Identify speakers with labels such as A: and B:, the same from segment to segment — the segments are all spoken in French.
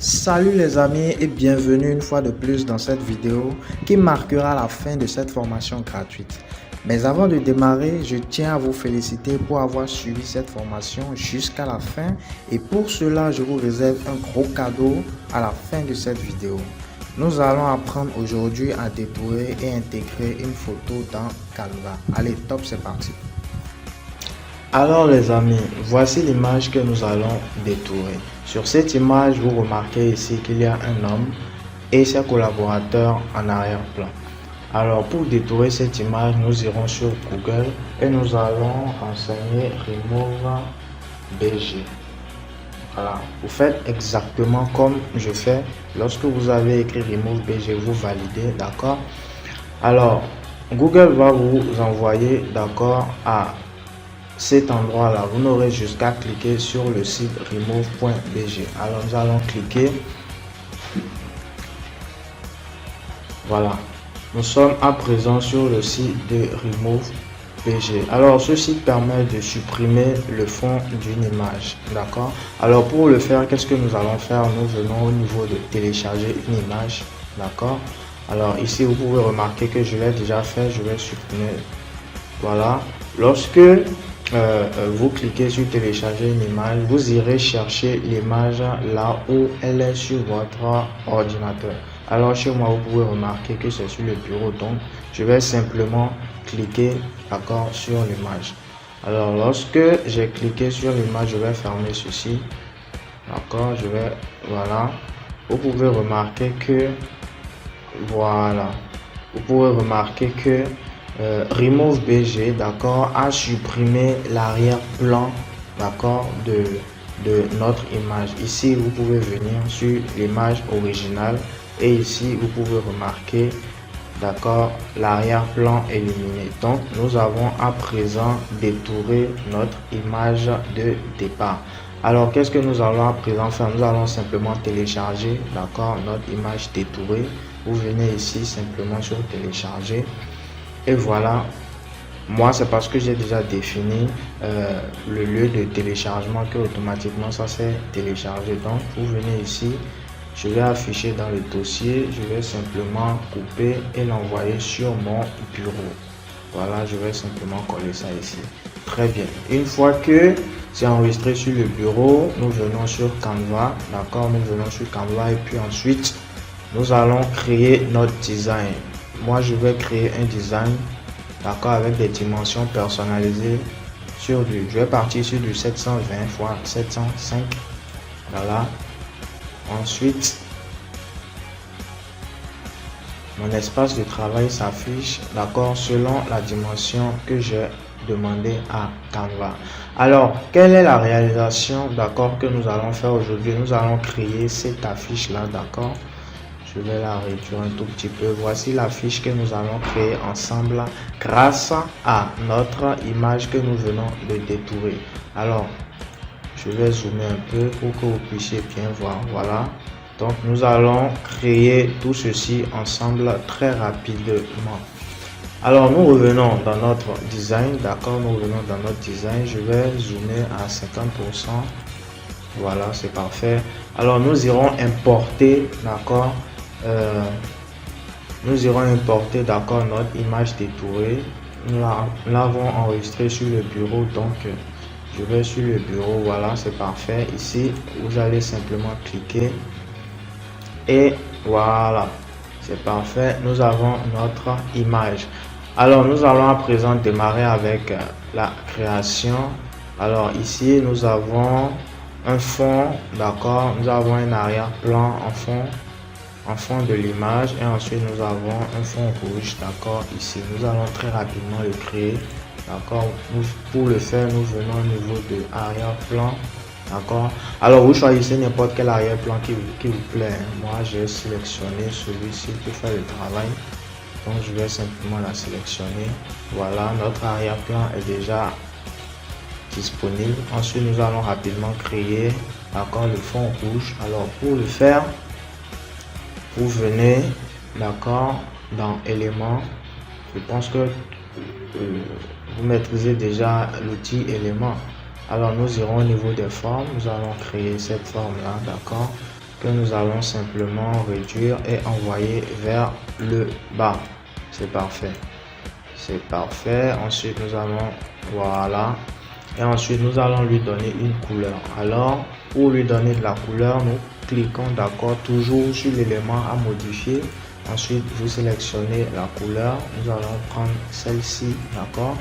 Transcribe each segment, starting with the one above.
A: Salut les amis et bienvenue une fois de plus dans cette vidéo qui marquera la fin de cette formation gratuite. Mais avant de démarrer, je tiens à vous féliciter pour avoir suivi cette formation jusqu'à la fin et pour cela je vous réserve un gros cadeau à la fin de cette vidéo. Nous allons apprendre aujourd'hui à détourer et intégrer une photo dans Canva. Allez, top, c'est parti. Alors les amis, voici l'image que nous allons détourer. Sur cette image, vous remarquez ici qu'il y a un homme et ses collaborateurs en arrière-plan. Alors pour détourer cette image, nous irons sur Google et nous allons renseigner Remove BG. Voilà, vous faites exactement comme je fais. Lorsque vous avez écrit Remove BG, vous validez, d'accord? Alors, Google va vous envoyer, d'accord, à cet endroit là. Vous n'aurez jusqu'à cliquer sur le site remove.bg. alors nous allons cliquer. Voilà, nous sommes à présent sur le site de remove.bg. alors ce site permet de supprimer le fond d'une image, d'accord? Alors pour le faire, qu'est-ce que nous allons faire? Nous venons au niveau de télécharger une image, d'accord? Alors ici vous pouvez remarquer que je l'ai déjà fait, je vais supprimer. Voilà, lorsque vous cliquez sur télécharger une image, vous irez chercher l'image là où elle est sur votre ordinateur. Alors chez moi, vous pouvez remarquer que c'est sur le bureau, donc je vais simplement cliquer, d'accord, sur l'image. Alors lorsque j'ai cliqué sur l'image, je vais fermer ceci, d'accord, voilà, vous pouvez remarquer que voilà, vous pouvez remarquer que Remove BG, d'accord, a supprimé l'arrière-plan, d'accord, de notre image. Ici vous pouvez venir sur l'image originale et ici vous pouvez remarquer, d'accord, l'arrière-plan éliminé. Donc nous avons à présent détouré notre image de départ. Alors qu'est-ce que nous allons à présent faire? Nous allons simplement télécharger, d'accord, notre image détourée. Vous venez ici simplement sur télécharger. Et voilà, moi c'est parce que j'ai déjà défini le lieu de téléchargement que automatiquement ça s'est téléchargé. Donc vous venez ici, je vais afficher dans le dossier, je vais simplement couper et l'envoyer sur mon bureau. Voilà, je vais simplement coller ça ici. Très bien, une fois que c'est enregistré sur le bureau, nous venons sur Canva, d'accord, nous venons sur Canva et puis ensuite nous allons créer notre design. Moi je vais créer un design, d'accord, avec des dimensions personnalisées je vais partir sur du 720 x 705. Voilà, ensuite mon espace de travail s'affiche, d'accord, selon la dimension que j'ai demandé à Canva. Alors quelle est la réalisation, d'accord, que nous allons faire aujourd'hui? Nous allons créer cette affiche là, d'accord. Je vais la réduire un tout petit peu. Voici la fiche que nous allons créer ensemble grâce à notre image que nous venons de détourer. Alors, je vais zoomer un peu pour que vous puissiez bien voir. Voilà. Donc, nous allons créer tout ceci ensemble très rapidement. Alors, nous revenons dans notre design. D'accord, nous revenons dans notre design. Je vais zoomer à 50%. Voilà, c'est parfait. Alors, nous irons importer, d'accord. Nous irons importer, d'accord, notre image détourée. Nous l'avons enregistré sur le bureau, donc je vais sur le bureau. Voilà, c'est parfait. Ici vous allez simplement cliquer et voilà, c'est parfait. Nous avons notre image. Alors nous allons à présent démarrer avec la création. Alors ici nous avons un fond, d'accord, nous avons un arrière-plan en fond de l'image et ensuite nous avons un fond rouge, d'accord. Ici nous allons très rapidement le créer, d'accord. Pour le faire, nous venons au niveau de arrière-plan, d'accord. Alors vous choisissez n'importe quel arrière-plan qui vous plaît. Moi j'ai sélectionné celui-ci pour faire le travail, donc je vais simplement la sélectionner. Voilà, notre arrière-plan est déjà disponible. Ensuite nous allons rapidement créer, d'accord, le fond rouge. Alors pour le faire, vous venez, d'accord, dans éléments. Je pense que vous maîtrisez déjà l'outil éléments. Alors nous irons au niveau des formes. Nous allons créer cette forme là, d'accord. que nous allons simplement réduire et envoyer vers le bas. C'est parfait. C'est parfait. Ensuite, nous allons, voilà. Et ensuite, nous allons lui donner une couleur. Alors, pour lui donner de la couleur, nous cliquons d'accord toujours sur l'élément à modifier. Ensuite, vous sélectionnez la couleur. Nous allons prendre celle-ci, d'accord,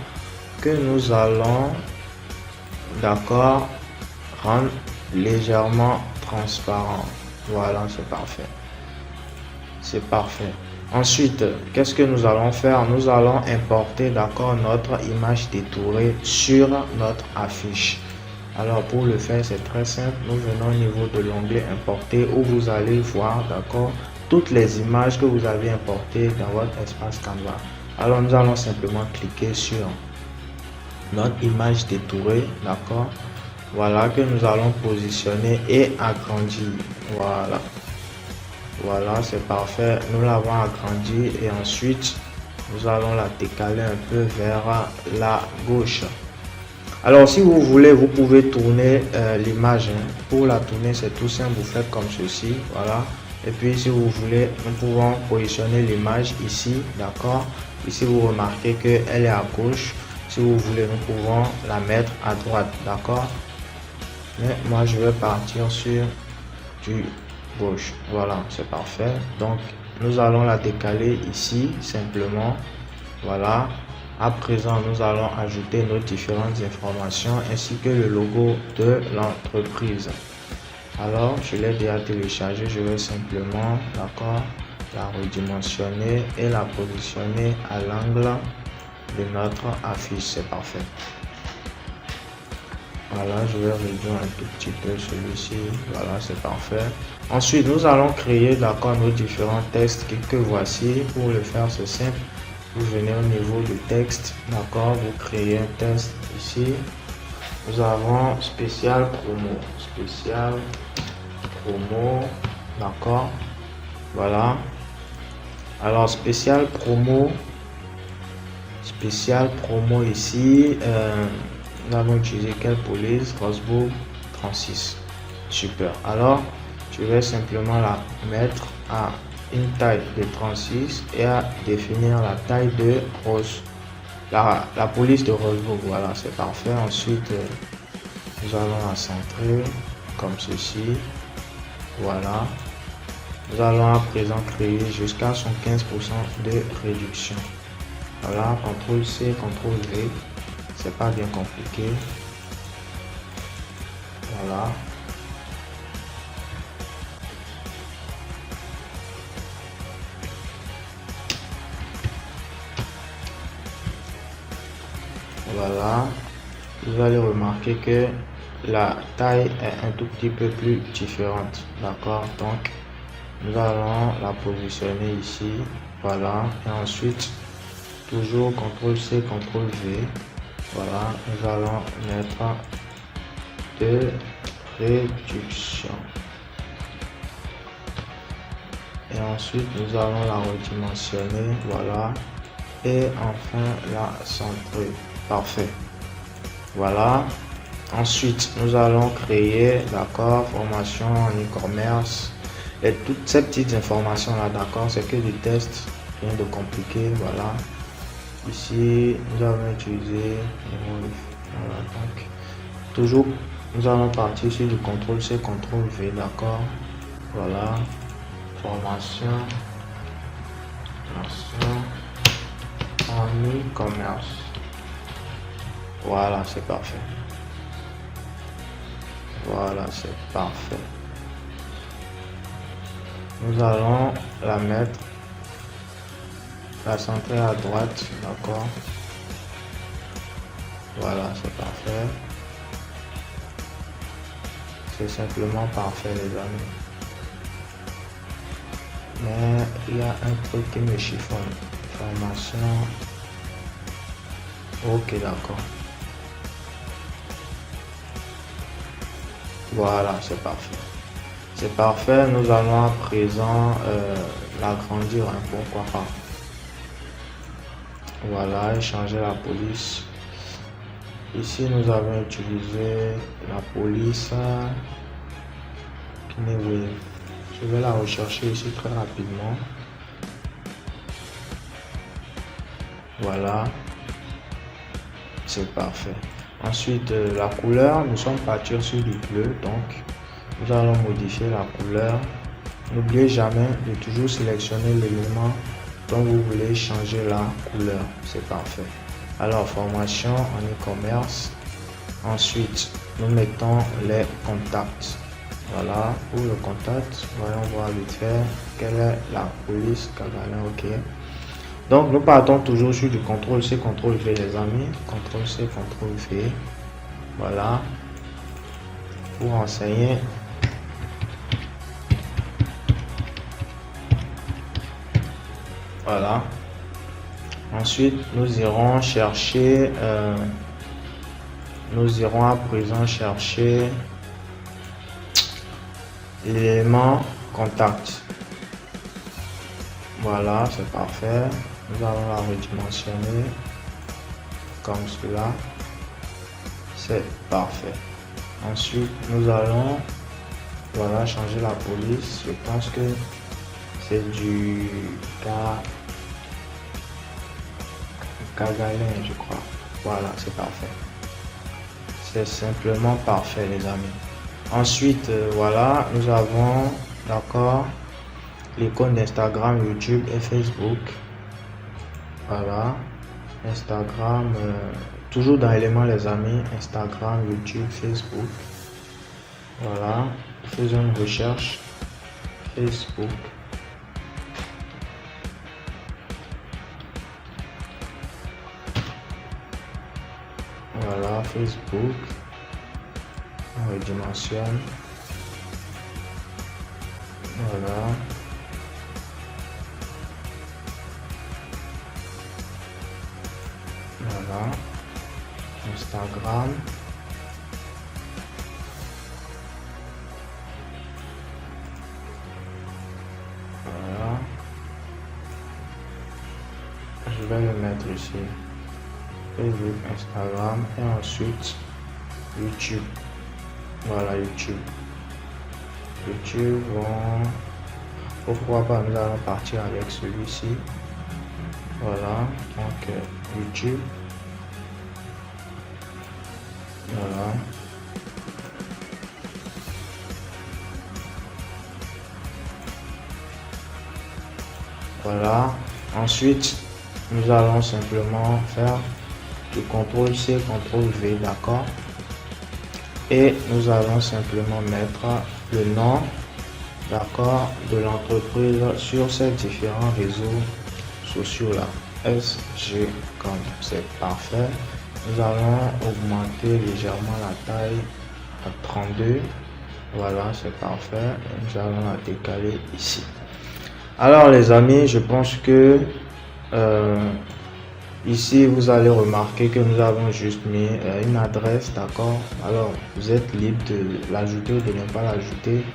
A: que nous allons, d'accord, rendre légèrement transparent. Voilà, c'est parfait. C'est parfait. Ensuite, qu'est-ce que nous allons faire? Nous allons importer, d'accord, notre image détourée sur notre affiche. Alors, pour le faire, c'est très simple. Nous venons au niveau de l'onglet importer où vous allez voir, d'accord, toutes les images que vous avez importées dans votre espace Canva. Alors, nous allons simplement cliquer sur notre image détourée, d'accord. Voilà, que nous allons positionner et agrandir. Voilà. Voilà, c'est parfait. Nous l'avons agrandi et ensuite, nous allons la décaler un peu vers la gauche. Alors, si vous voulez, vous pouvez tourner l'image. Pour la tourner, c'est tout simple. Vous faites comme ceci. Voilà. Et puis, si vous voulez, nous pouvons positionner l'image ici. D'accord. Ici, vous remarquez qu'elle est à gauche. Si vous voulez, nous pouvons la mettre à droite. D'accord. Mais moi, je vais partir sur du gauche. Voilà, c'est parfait. Donc, nous allons la décaler ici, simplement. Voilà. À présent, nous allons ajouter nos différentes informations ainsi que le logo de l'entreprise. Alors, je l'ai déjà téléchargé. Je vais simplement, d'accord, la redimensionner et la positionner à l'angle de notre affiche. C'est parfait. Voilà, je vais réduire un tout petit peu celui-ci. Voilà, c'est parfait. Ensuite, nous allons créer, d'accord, nos différents textes que voici. Pour le faire, c'est simple. Vous venez au niveau du texte, d'accord, vous créez un texte ici. Nous avons spécial promo, d'accord. Voilà. Alors, spécial promo ici. Nous avons utilisé quelle police? Rosebook 36. Super. Alors, je vais simplement la mettre à une taille de 36 et à définir la taille de rose. La police de Rosebook. Voilà, c'est parfait. Ensuite, nous allons la centrer comme ceci. Voilà. Nous allons à présent créer jusqu'à 15% de réduction. Voilà, CTRL C, CTRL V. C'est pas bien compliqué. Voilà. Voilà. Vous allez remarquer que la taille est un tout petit peu plus différente. D'accord. Donc, nous allons la positionner ici. Voilà. Et ensuite, toujours CTRL C, CTRL V. Voilà, nous allons mettre de réduction. Et ensuite, nous allons la redimensionner. Voilà. Et enfin, la centrer. Parfait. Voilà. Ensuite, nous allons créer, d'accord, formation en e-commerce. Et toutes ces petites informations là, d'accord, c'est que du test, rien de compliqué. Voilà. Ici, nous allons utiliser, voilà, donc, toujours, nous allons partir sur du CTRL C, CTRL V, d'accord. Voilà, formation en e-commerce. Voilà, c'est parfait. Voilà, c'est parfait. Nous allons la mettre, la centrer à droite, d'accord. Voilà, c'est parfait. C'est simplement parfait, les amis. Mais il y a un truc qui me chiffonne. Formation. Ok, d'accord. Voilà, c'est parfait. C'est parfait. Nous allons à présent l'agrandir un peu, pourquoi pas. Voilà, et changer la police. Ici, nous avons utilisé la police Kinewave. Je vais la rechercher ici très rapidement. Voilà, c'est parfait. Ensuite, la couleur, nous sommes partis sur du bleu, donc nous allons modifier la couleur. N'oubliez jamais de toujours sélectionner l'élément dont vous voulez changer la couleur. C'est parfait. Alors, formation en e-commerce. Ensuite, nous mettons les contacts. Voilà, pour le contact, voyons voir vite fait quelle est la police Cagalin. Ok. Donc, nous partons toujours sur du CTRL-C, CTRL-V, les amis. CTRL-C, CTRL-V. Voilà. Pour renseigner. Voilà. Ensuite, nous irons chercher, nous irons à présent chercher l'élément contact. Voilà, c'est parfait. Nous allons la redimensionner comme cela. C'est parfait. Ensuite, nous allons, voilà, changer la police. Je pense que c'est du Cagalin, je crois. Voilà, c'est parfait. C'est simplement parfait, les amis. Ensuite, voilà, nous avons, d'accord, l'icône d'Instagram, YouTube et Facebook. Voilà, Instagram, toujours dans l'élément, les amis, Instagram, YouTube, Facebook. Voilà, faisons une recherche. Facebook. Voilà, Facebook. On redimensionne. Voilà. Voilà. Instagram. Voilà. Je vais le mettre ici. Facebook, Instagram et ensuite YouTube. Voilà, YouTube. YouTube, bon, pourquoi pas, nous allons partir avec celui-ci. Voilà, donc YouTube. Voilà. Voilà. Ensuite, nous allons simplement faire du CTRL-C, CTRL-V, d'accord. Et nous allons simplement mettre le nom, d'accord, de l'entreprise sur ces différents réseaux sociaux là. SGCOM, c'est parfait. Nous allons augmenter légèrement la taille à 32. Voilà, c'est parfait. Nous allons la décaler ici. Alors les amis, je pense que ici vous allez remarquer que nous avons juste mis une adresse, d'accord. Alors vous êtes libre de l'ajouter ou de ne pas l'ajouter,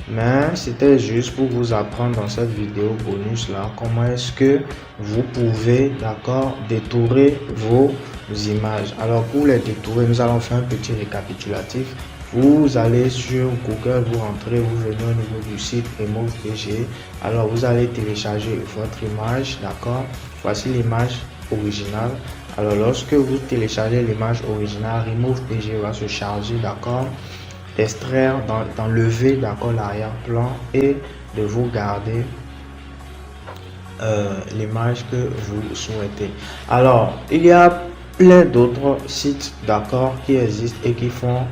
A: mais c'était juste pour vous apprendre dans cette vidéo bonus là comment est-ce que vous pouvez, d'accord, détourer vos images. Alors pour les détourer, nous allons faire un petit récapitulatif. Vous allez sur Google, vous rentrez, vous venez au niveau du site Remove PG. Alors vous allez télécharger votre image, d'accord. Voici l'image originale. Alors lorsque vous téléchargez l'image originale, Remove PG va se charger, d'accord, d'extraire, d'enlever, d'accord, l'arrière-plan et de vous garder l'image que vous souhaitez. Alors il y a plein d'autres sites, d'accord, qui existent et qui font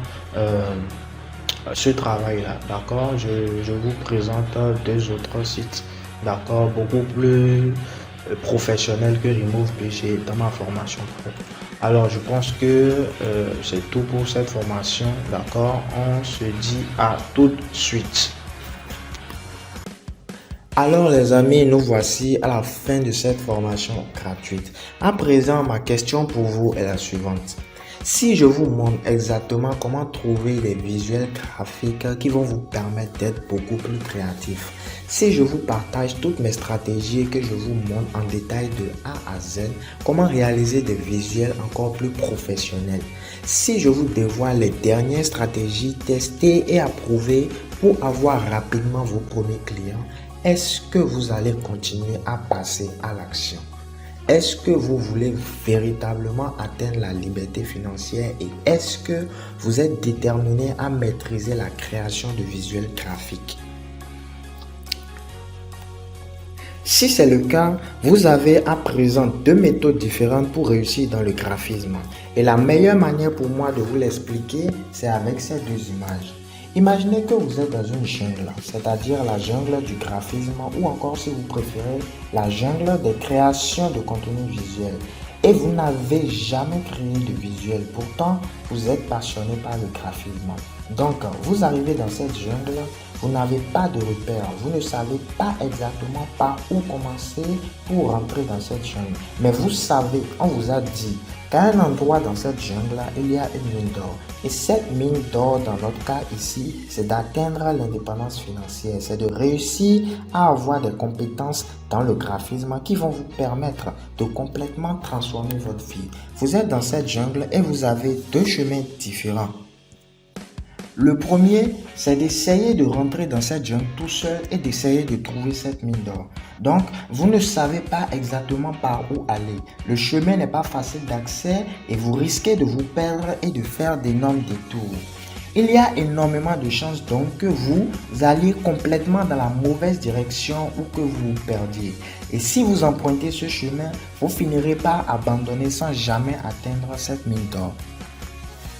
A: ce travail là, d'accord. Je vous présente deux autres sites, d'accord, beaucoup plus professionnels que Remove PG dans ma formation pro. Alors je pense que c'est tout pour cette formation, d'accord. On se dit à tout de suite. Alors les amis, nous voici à la fin de cette formation gratuite. À présent, ma question pour vous est la suivante. Si je vous montre exactement comment trouver des visuels graphiques qui vont vous permettre d'être beaucoup plus créatif, si je vous partage toutes mes stratégies et que je vous montre en détail de A à Z comment réaliser des visuels encore plus professionnels, si je vous dévoile les dernières stratégies testées et approuvées pour avoir rapidement vos premiers clients, est-ce que vous allez continuer à passer à l'action? Est-ce que vous voulez véritablement atteindre la liberté financière et est-ce que vous êtes déterminé à maîtriser la création de visuels graphiques? Si c'est le cas, vous avez à présent deux méthodes différentes pour réussir dans le graphisme. Et la meilleure manière pour moi de vous l'expliquer, c'est avec ces deux images. Imaginez que vous êtes dans une jungle, c'est-à-dire la jungle du graphisme ou encore si vous préférez, la jungle des créations de contenu visuel. Et vous n'avez jamais créé de visuel, pourtant vous êtes passionné par le graphisme. Donc vous arrivez dans cette jungle, vous n'avez pas de repères, vous ne savez pas exactement par où commencer pour rentrer dans cette jungle. Mais vous savez, on vous a dit qu'à un endroit dans cette jungle, il y a une mine d'or. Et cette mine d'or, dans notre cas ici, c'est d'atteindre l'indépendance financière. C'est de réussir à avoir des compétences dans le graphisme qui vont vous permettre de complètement transformer votre vie. Vous êtes dans cette jungle et vous avez deux chemins différents. Le premier, c'est d'essayer de rentrer dans cette jungle tout seul et d'essayer de trouver cette mine d'or. Donc, vous ne savez pas exactement par où aller. Le chemin n'est pas facile d'accès et vous risquez de vous perdre et de faire d'énormes détours. Il y a énormément de chances donc que vous alliez complètement dans la mauvaise direction ou que vous vous perdiez. Et si vous empruntez ce chemin, vous finirez par abandonner sans jamais atteindre cette mine d'or.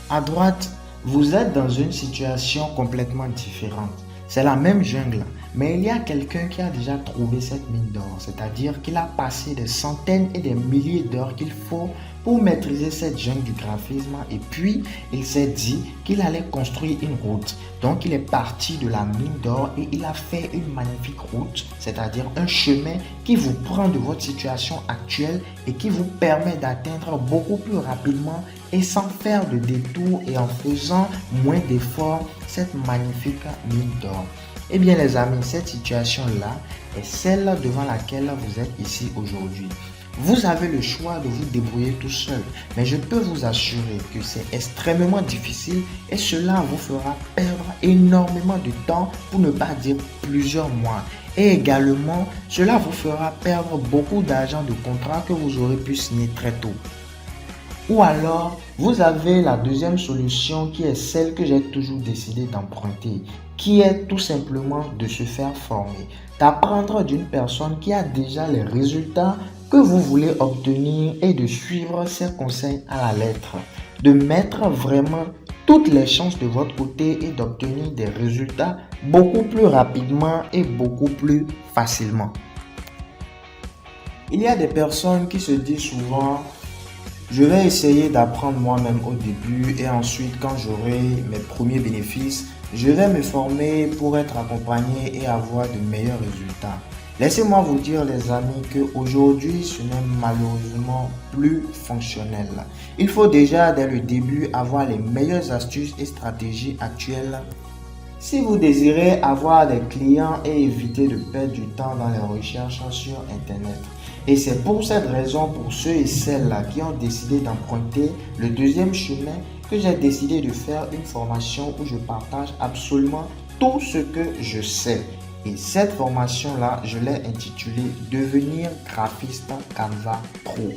A: À droite, vous êtes dans une situation complètement différente. C'est la même jungle, mais il y a quelqu'un qui a déjà trouvé cette mine d'or, c'est-à-dire qu'il a passé des centaines et des milliers d'heures qu'il faut pour maîtriser cette jungle du graphisme et puis il s'est dit qu'il allait construire une route. Donc il est parti de la mine d'or et il a fait une magnifique route, c'est-à-dire un chemin qui vous prend de votre situation actuelle et qui vous permet d'atteindre beaucoup plus rapidement et sans faire de détour et en faisant moins d'efforts cette magnifique mine d'or. Eh bien les amis, cette situation-là est celle devant laquelle vous êtes ici aujourd'hui. Vous avez le choix de vous débrouiller tout seul, mais je peux vous assurer que c'est extrêmement difficile et cela vous fera perdre énormément de temps, pour ne pas dire plusieurs mois. Et également, cela vous fera perdre beaucoup d'argent de contrat que vous aurez pu signer très tôt. Ou alors, vous avez la deuxième solution qui est celle que j'ai toujours décidé d'emprunter, qui est tout simplement de se faire former, d'apprendre d'une personne qui a déjà les résultats que vous voulez obtenir et de suivre ses conseils à la lettre, de mettre vraiment toutes les chances de votre côté et d'obtenir des résultats beaucoup plus rapidement et beaucoup plus facilement. Il y a des personnes qui se disent souvent: je vais essayer d'apprendre moi-même au début et ensuite quand j'aurai mes premiers bénéfices, je vais me former pour être accompagné et avoir de meilleurs résultats. Laissez-moi vous dire les amis qu'aujourd'hui ce n'est malheureusement plus fonctionnel. Il faut déjà dès le début avoir les meilleures astuces et stratégies actuelles si vous désirez avoir des clients et éviter de perdre du temps dans les recherches sur Internet. Et c'est pour cette raison, pour ceux et celles qui ont décidé d'emprunter le deuxième chemin, que j'ai décidé de faire une formation où je partage absolument tout ce que je sais. Et cette formation-là, je l'ai intitulée « Devenir graphiste Canva Pro ».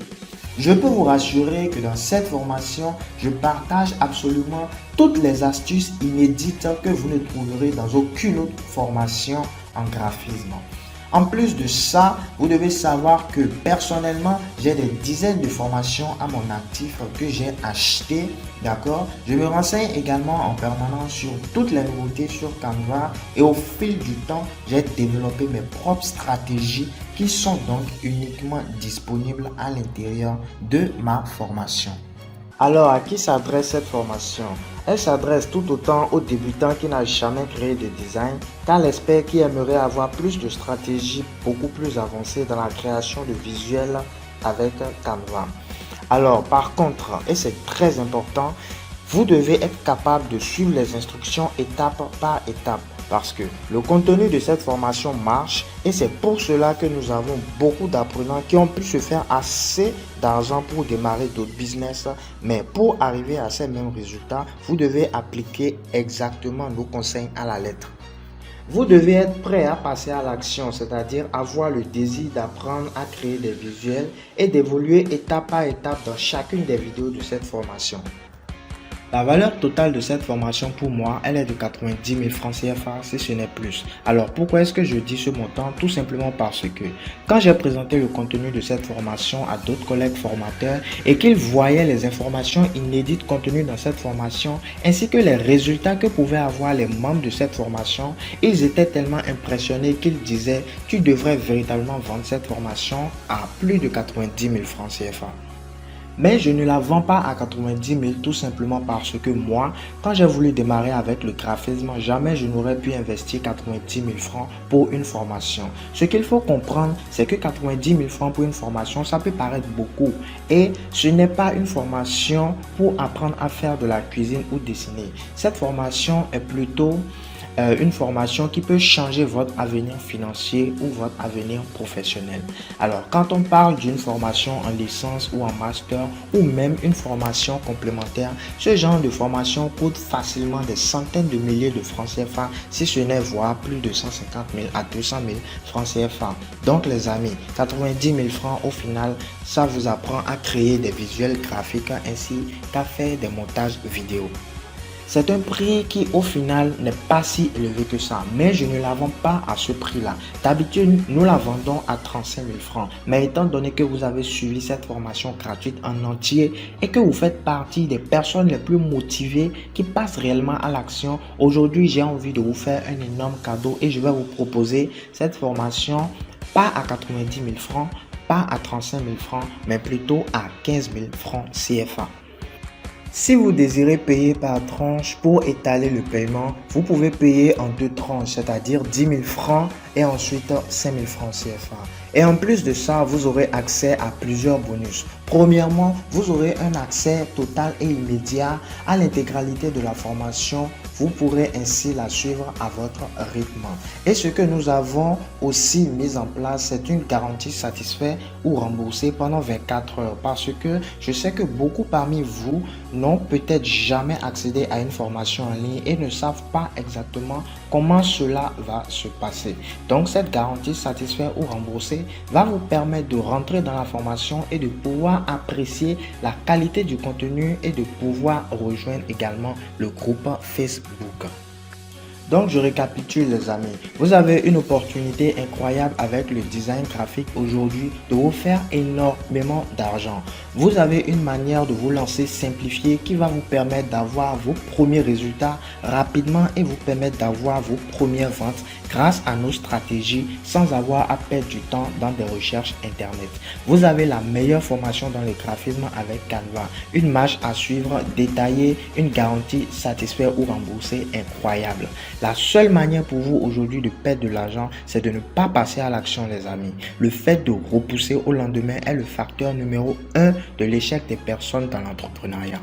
A: Je peux vous rassurer que dans cette formation, je partage absolument toutes les astuces inédites que vous ne trouverez dans aucune autre formation en graphisme. En plus de ça, vous devez savoir que personnellement, j'ai des dizaines de formations à mon actif que j'ai achetées, d'accord? Je me renseigne également en permanence sur toutes les nouveautés sur Canva et au fil du temps, j'ai développé mes propres stratégies qui sont donc uniquement disponibles à l'intérieur de ma formation. Alors, à qui s'adresse cette formation? Elle s'adresse tout autant aux débutants qui n'ont jamais créé de design qu'à l'expert qui aimerait avoir plus de stratégies beaucoup plus avancées dans la création de visuels avec Canva. Alors, par contre, et c'est très important, vous devez être capable de suivre les instructions étape par étape parce que le contenu de cette formation marche et c'est pour cela que nous avons beaucoup d'apprenants qui ont pu se faire assez d'argent pour démarrer d'autres business. Mais pour arriver à ces mêmes résultats, vous devez appliquer exactement nos conseils à la lettre. Vous devez être prêt à passer à l'action, c'est-à-dire avoir le désir d'apprendre à créer des visuels et d'évoluer étape par étape dans chacune des vidéos de cette formation. La valeur totale de cette formation pour moi, elle est de 90 000 francs CFA si ce n'est plus. Alors pourquoi est-ce que je dis ce montant? Tout simplement parce que quand j'ai présenté le contenu de cette formation à d'autres collègues formateurs et qu'ils voyaient les informations inédites contenues dans cette formation ainsi que les résultats que pouvaient avoir les membres de cette formation, ils étaient tellement impressionnés qu'ils disaient « Tu devrais véritablement vendre cette formation à plus de 90 000 francs CFA ». Mais je ne la vends pas à 90 000 tout simplement parce que moi, quand j'ai voulu démarrer avec le graphisme, jamais je n'aurais pu investir 90 000 francs pour une formation. Ce qu'il faut comprendre, c'est que 90 000 francs pour une formation, ça peut paraître beaucoup. Et ce n'est pas une formation pour apprendre à faire de la cuisine ou dessiner. Cette formation est plutôt une formation qui peut changer votre avenir financier ou votre avenir professionnel. Alors, quand on parle d'une formation en licence ou en master ou même une formation complémentaire, ce genre de formation coûte facilement des centaines de milliers de francs CFA, si ce n'est voire plus de 150 000 à 200 000 francs CFA. Donc les amis, 90 000 francs au final, ça vous apprend à créer des visuels graphiques ainsi qu'à faire des montages vidéo. C'est un prix qui au final n'est pas si élevé que ça, mais je ne la vends pas à ce prix-là. D'habitude, nous la vendons à 35 000 francs. Mais étant donné que vous avez suivi cette formation gratuite en entier et que vous faites partie des personnes les plus motivées qui passent réellement à l'action, aujourd'hui j'ai envie de vous faire un énorme cadeau et je vais vous proposer cette formation pas à 90 000 francs, pas à 35 000 francs, mais plutôt à 15 000 francs CFA. Si vous désirez payer par tranche pour étaler le paiement, vous pouvez payer en deux tranches, c'est-à-dire 10 000 francs et ensuite 5 000 francs CFA. Et en plus de ça, vous aurez accès à plusieurs bonus. Premièrement, vous aurez un accès total et immédiat à l'intégralité de la formation. Vous pourrez ainsi la suivre à votre rythme. Et ce que nous avons aussi mis en place, c'est une garantie satisfait ou remboursée pendant 24 heures. Parce que je sais que beaucoup parmi vous n'ont peut-être jamais accédé à une formation en ligne et ne savent pas exactement comment cela va se passer. Donc cette garantie satisfait ou remboursée va vous permettre de rentrer dans la formation et de pouvoir apprécier la qualité du contenu et de pouvoir rejoindre également le groupe Facebook. Donc je récapitule les amis, vous avez une opportunité incroyable avec le design graphique aujourd'hui de vous faire énormément d'argent. Vous avez une manière de vous lancer simplifiée qui va vous permettre d'avoir vos premiers résultats rapidement et vous permettre d'avoir vos premières ventes grâce à nos stratégies sans avoir à perdre du temps dans des recherches internet. Vous avez la meilleure formation dans le graphisme avec Canva, une marge à suivre détaillée, une garantie satisfaite ou remboursée incroyable. La seule manière pour vous aujourd'hui de perdre de l'argent, c'est de ne pas passer à l'action les amis. Le fait de repousser au lendemain est le facteur numéro 1 de l'échec des personnes dans l'entrepreneuriat.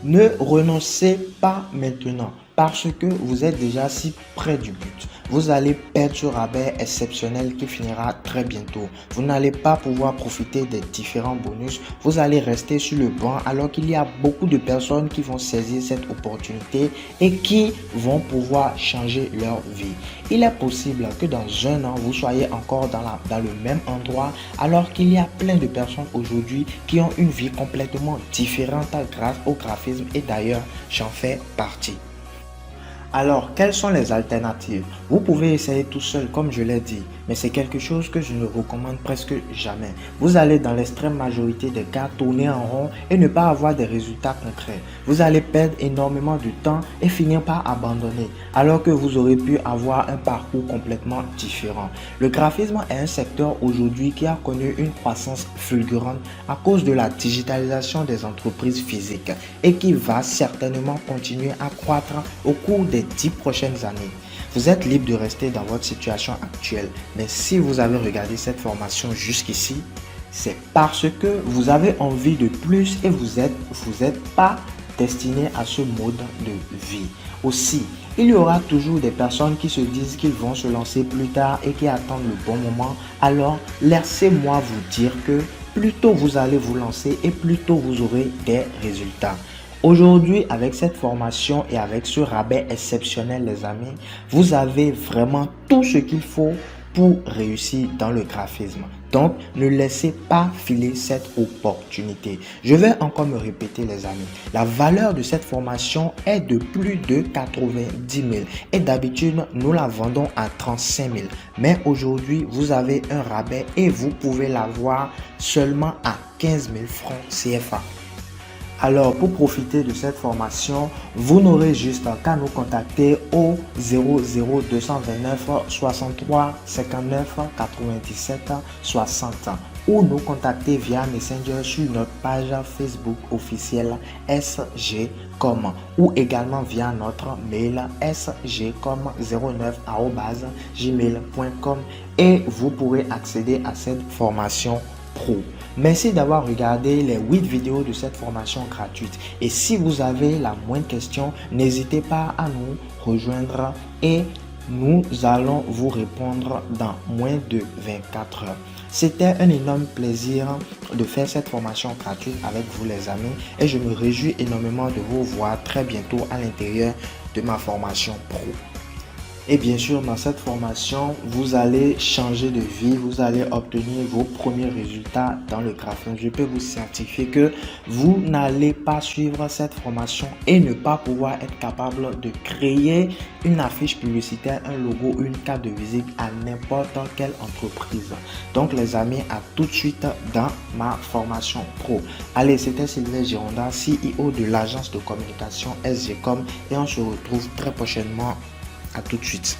A: Ne renoncez pas maintenant parce que vous êtes déjà si près du but. Vous allez perdre ce rabais exceptionnel qui finira très bientôt. Vous n'allez pas pouvoir profiter des différents bonus. Vous allez rester sur le banc alors qu'il y a beaucoup de personnes qui vont saisir cette opportunité et qui vont pouvoir changer leur vie. Il est possible que dans un an, vous soyez encore dans le même endroit alors qu'il y a plein de personnes aujourd'hui qui ont une vie complètement différente grâce au graphisme et d'ailleurs, j'en fais partie. Alors, quelles sont les alternatives? Vous pouvez essayer tout seul comme je l'ai dit, mais c'est quelque chose que je ne recommande presque jamais. Vous allez dans l'extrême majorité des cas tourner en rond et ne pas avoir des résultats concrets. Vous allez perdre énormément de temps et finir par abandonner, alors que vous aurez pu avoir un parcours complètement différent. Le graphisme est un secteur aujourd'hui qui a connu une croissance fulgurante à cause de la digitalisation des entreprises physiques et qui va certainement continuer à croître au cours des 10 prochaines années. Vous êtes libre de rester dans votre situation actuelle, mais si vous avez regardé cette formation jusqu'ici, c'est parce que vous avez envie de plus et vous êtes pas destiné à ce mode de vie. Aussi, il y aura toujours des personnes qui se disent qu'ils vont se lancer plus tard et qui attendent le bon moment. Alors, laissez-moi vous dire que plus tôt vous allez vous lancer et plus tôt vous aurez des résultats. Aujourd'hui, avec cette formation et avec ce rabais exceptionnel, les amis, vous avez vraiment tout ce qu'il faut pour réussir dans le graphisme. Donc, ne laissez pas filer cette opportunité. Je vais encore me répéter, les amis. La valeur de cette formation est de plus de 90 000. Et d'habitude, nous la vendons à 35 000. Mais aujourd'hui, vous avez un rabais et vous pouvez l'avoir seulement à 15 000 francs CFA. Alors, pour profiter de cette formation, vous n'aurez juste qu'à nous contacter au 00229 63 59 97 60 ou nous contacter via Messenger sur notre page Facebook officielle SGCOM ou également via notre mail sgcom09@gmail.com et vous pourrez accéder à cette formation pro. Merci d'avoir regardé les 8 vidéos de cette formation gratuite. Et si vous avez la moindre question, n'hésitez pas à nous rejoindre et nous allons vous répondre dans moins de 24 heures. C'était un énorme plaisir de faire cette formation gratuite avec vous, les amis, et je me réjouis énormément de vous voir très bientôt à l'intérieur de ma formation pro. Et bien sûr, dans cette formation, vous allez changer de vie, vous allez obtenir vos premiers résultats dans le graphisme. Je peux vous certifier que vous n'allez pas suivre cette formation et ne pas pouvoir être capable de créer une affiche publicitaire, un logo, une carte de visite à n'importe quelle entreprise. Donc les amis, à tout de suite dans ma formation pro. Allez, c'était Sylvain Gironda, CEO de l'agence de communication SGCOM, et on se retrouve très prochainement. À tout de suite.